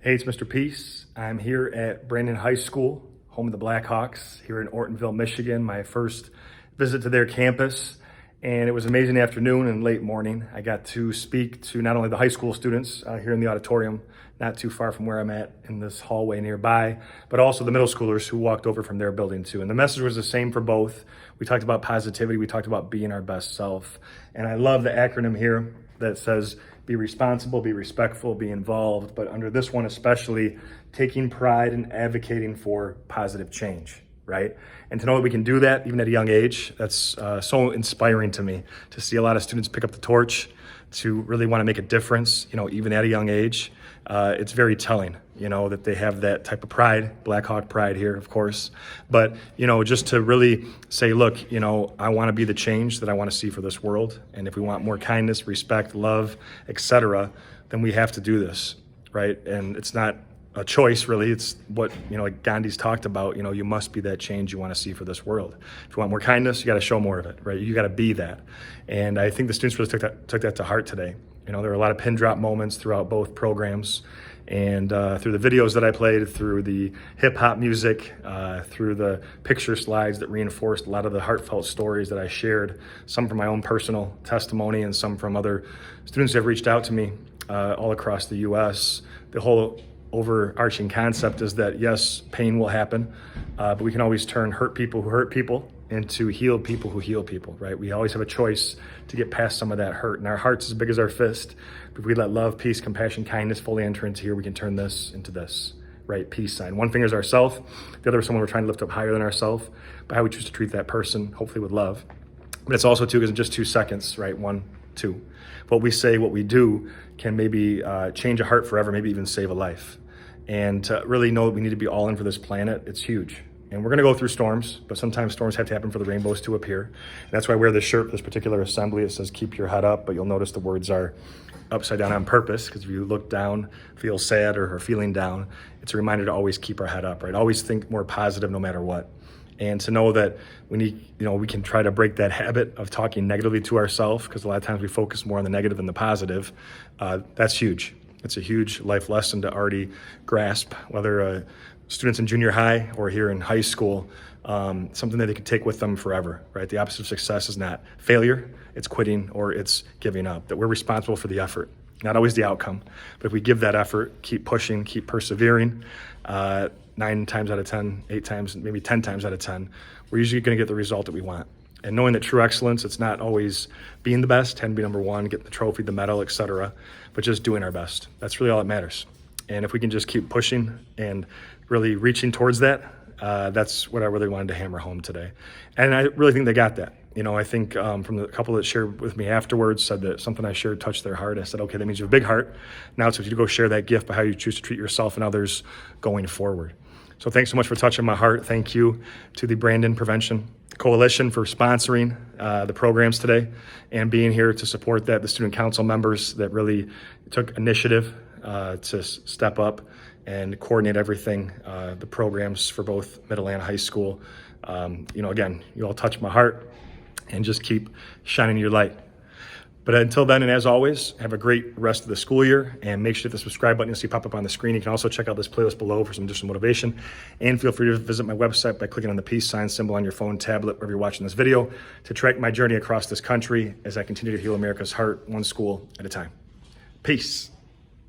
Hey, it's Mr. Peace. I'm here at Brandon High School, home of the Blackhawks, here in Ortonville, Michigan. My first visit to their campus, and it was an amazing afternoon and late morning. I got to speak to not only the high school students here in the auditorium, not too far from where I'm at in this hallway nearby, but also the middle schoolers who walked over from their building too. And the message was the same for both. We talked about positivity, we talked about being our best self. And I love the acronym here that says be responsible, be respectful, be involved, but under this one especially, taking pride in advocating for positive change, right? And to know that we can do that even at a young age, that's so inspiring to me, to see a lot of students pick up the torch, to really want to make a difference, even at a young age. It's very telling, that they have that type of pride, Blackhawk pride here, of course. But, just to really say, look, I want to be the change that I want to see for this world. And if we want more kindness, respect, love, etc., then we have to do this, right? And it's not a choice, really. It's what, like Gandhi's talked about, you must be that change you want to see for this world. If you want more kindness, you got to show more of it, right? You got to be that. And I think the students really took that to heart today. There were a lot of pin drop moments throughout both programs, and through the videos that I played, through the hip hop music, through the picture slides that reinforced a lot of the heartfelt stories that I shared, some from my own personal testimony and some from other students who have reached out to me all across the U.S. The whole overarching concept is that yes, pain will happen, but we can always turn hurt people who hurt people into healed people who heal people, right? We always have a choice to get past some of that hurt, and our heart's as big as our fist. But if we let love, peace, compassion, kindness fully enter into here, we can turn this into this, right? Peace sign. One finger is ourself, the other is someone we're trying to lift up higher than ourselves, by how we choose to treat that person, hopefully with love. But it's also too, because in just 2 seconds, right? 1, 2. What we say, what we do can maybe change a heart forever, maybe even save a life. And to really know that we need to be all in for this planet, it's huge. And we're going to go through storms, but sometimes storms have to happen for the rainbows to appear. And that's why I wear this shirt for this particular assembly. It says, keep your head up, but you'll notice the words are upside down on purpose, because if you look down, feel sad or are feeling down, it's a reminder to always keep our head up, right? Always think more positive no matter what. And to know that we need, we can try to break that habit of talking negatively to ourselves, because a lot of times we focus more on the negative than the positive. That's huge. It's a huge life lesson to already grasp, whether students in junior high or here in high school, something that they could take with them forever, right? The opposite of success is not failure, it's quitting or it's giving up, that we're responsible for the effort, not always the outcome. But if we give that effort, keep pushing, keep persevering, 9 times out of 10, 8 times, maybe 10 times out of 10, we're usually gonna get the result that we want. And knowing that true excellence, it's not always being the best, 10 be number 1, getting the trophy, the medal, etc., but just doing our best. That's really all that matters. And if we can just keep pushing and really reaching towards that, that's what I really wanted to hammer home today. And I really think they got that. I think from the couple that shared with me afterwards said that something I shared touched their heart. I said, okay, that means you have a big heart. Now it's up to you to go share that gift by how you choose to treat yourself and others going forward. So thanks so much for touching my heart. Thank you to the Brandon Prevention Coalition for sponsoring the programs today and being here to support that, the student council members that really took initiative to step up and coordinate everything, the programs for both middle and high school. Again, you all touch my heart, and just keep shining your light. But until then, and as always, have a great rest of the school year, and make sure to hit the subscribe button you'll see pop up on the screen. You can also check out this playlist below for some additional motivation, and feel free to visit my website by clicking on the peace sign symbol on your phone, tablet, wherever you're watching this video, to track my journey across this country as I continue to heal America's heart, one school at a time. Peace.